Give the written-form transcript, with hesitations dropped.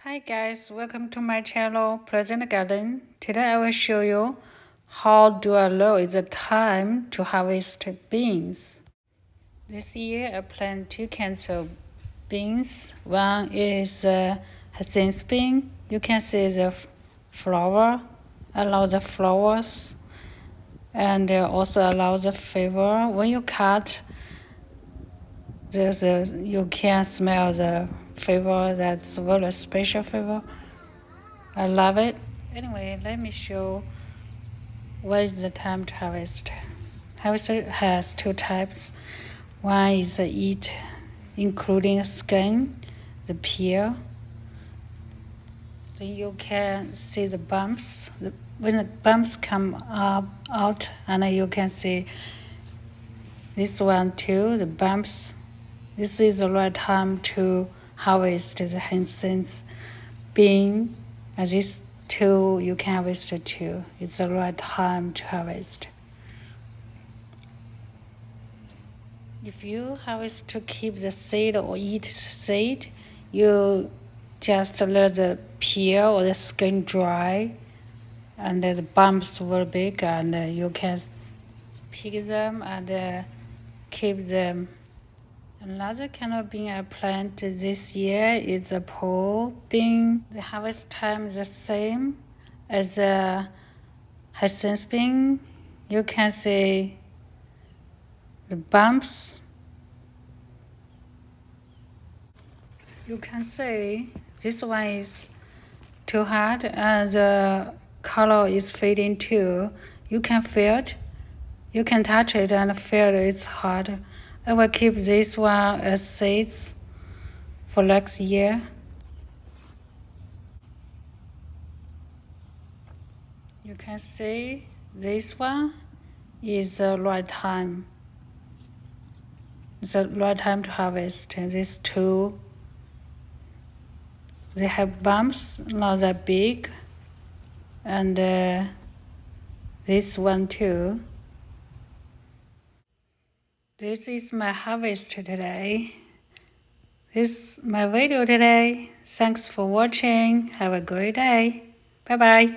Hi guys, welcome to my channel Pleasant Garden. Today I will show you how do I know it's the time to harvest beans. This year I planted two kinds of beans. One is Hyacinth bean. You can see the flower, allow the flowers, and also allow the flavor. When you cut, you can smell the flavor. That's very special flavor. I love it. Anyway, let me show what is the time to harvest. Harvest has two types. One is eat, including skin, the peel. Then you can see the bumps. When the bumps come out, and you can see this one too, the bumps. This is the right time to harvest the hyacinth bean. And these two you can harvest too. It's the right time to harvest. If you harvest to keep the seed or eat seed, you just let the peel or the skin dry, and the bumps will be big, and you can pick them and keep them. Another kind of bean I planted this year is the pole bean. The harvest time is the same as the hyacinth bean. You can see the bumps. You can see this one is too hard and the color is fading too. You can feel it. You can touch it and feel it's hard. I will keep this one as seeds for next year. You can see this one is the right time. It's the right time to harvest. These two, they have bumps, not that big, and this one too. This is my harvest today. This is my video today. Thanks for watching. Have a great day. Bye bye.